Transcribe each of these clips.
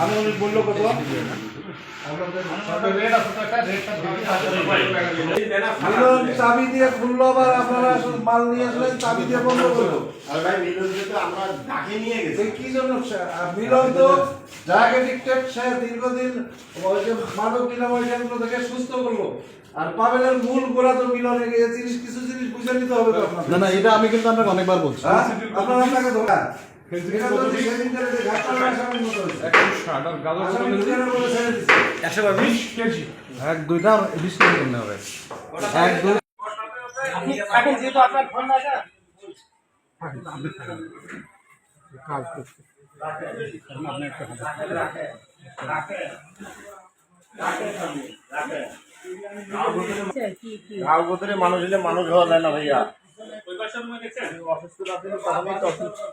আনুমানিক মূল্য কত? মিলন চাবি দিয়ে খুললো, আবার আপনারা মাল নিয়ে আসলেন চাবি দিয়ে বন্ধ করলো। কি জন্য? মিলন তো জায়গা ডিকটেট, সে দীর্ঘদিন মাদক নিরাময় কেন্দ্র থেকে সুস্থ করলো। আর পাবেলের মূল গোড়া তো মিলনে গিয়ে কিছু জিনিস বুঝে নিতে হবে। না না, এটা আমি কিন্তু আপনাকে অনেকবার বলছি। আপনারা আপনাকে ধোকা এক দুইটা 20 কেজি কিনতে হবে। এক দুই এখন যেহেতু আপনার ফোন আছে গাঁও গোত্রে মানুষ হলে মানুষ হওয়া যায় না ভাইয়া। অসুস্থ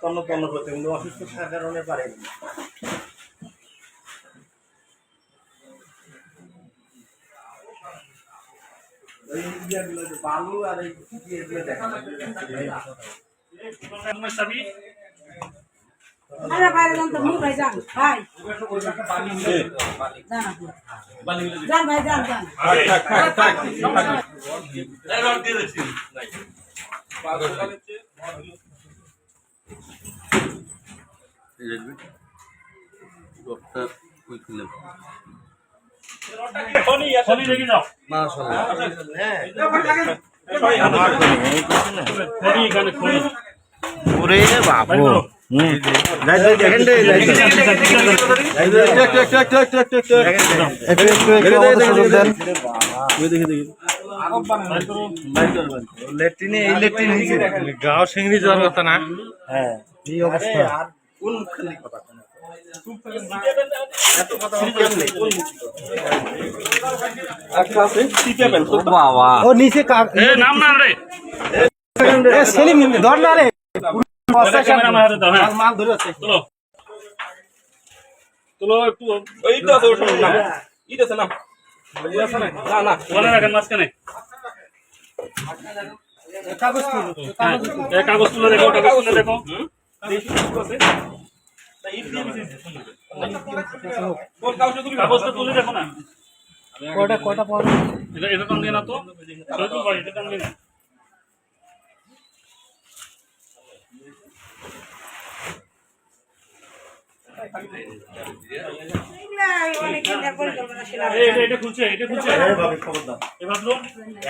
তন্ন তন্ন করতে, কিন্তু অসুস্থ থাকার কারণে পারেনি। বালু আর এই দেখা আরে ভাই জান তো মুখ ভাই যান ভাই যান ভাই যান যান এই রড দিয়ে দিচ্ছি এই দেখবি ডক্টর কই খুলে খনি রেখে যাও মাশাআল্লাহ। হ্যাঁ আমার খনি এখানে খনি ওরে বাবু যাই যাই দেখেন রে যাই লেট্রিনে এই লেট্রিন নিচে গাঁও সিংড়ি যাওয়ার কথা না। হ্যাঁ এই অবস্থা আর কোন মুখের কথা এত কথা বললে কোন আচ্ছা আছে টিকে পেন তো বাবা ও নিচে এ নাম না রে এ সেলিম ধর না রে ক্যামেরা মারতে দাও। হ্যাঁ মাল ধরে আছে, চলো চলো একটু এইটা তো না ই দেছে না না না ওখানে রাখেন মাঝখানে কাগজ তুলো কাগজ তুলে দেখো কাগজ তুলে দেখো দেখি কি আছে তাই ই দিয়ে দিছি কোন কাগজটা তুলে দেখো না কয়টা পাওয়া এটা টান দিয়ে না তো সরু বাড়ি এটা টান দিয়ে না এটা খুলছে এইভাবে খবর দাও এবার লো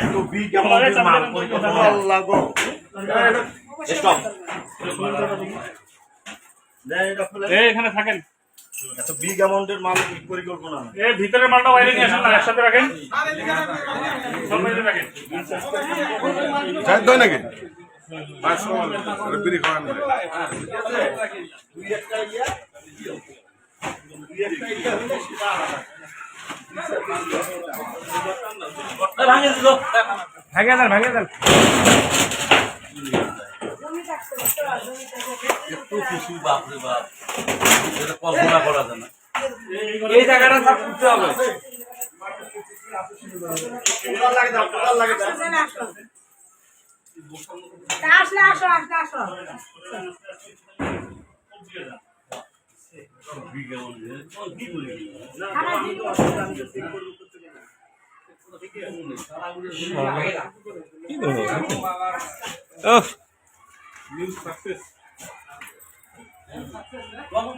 এত বিগ অ্যামাউন্টের মাল কই কথা আল্লাহ গো স্টপ এই এখানে থাকেন এত বিগ অ্যামাউন্টের মাল কি পরিকল্পনা না এই ভিতরের মালটা বাইরে নিয়ে আসেন না একসাথে রাখেন সব বাইরে রাখেন চাই দই নাকি 500 বিক্রি করেন দুই একটা ইয়া ভাঙে দেন একটু খুশি বাপরে বাপ, এটা কল্পনা করা যায় না। এই জায়গাটা সব করতে হবে।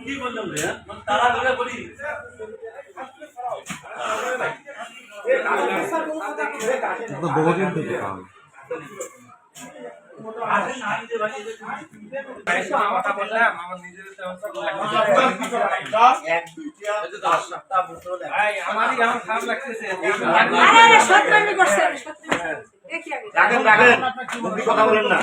কি বললাম রে তারা ধরে বলি বহুদিন থেকে কথা বলেন না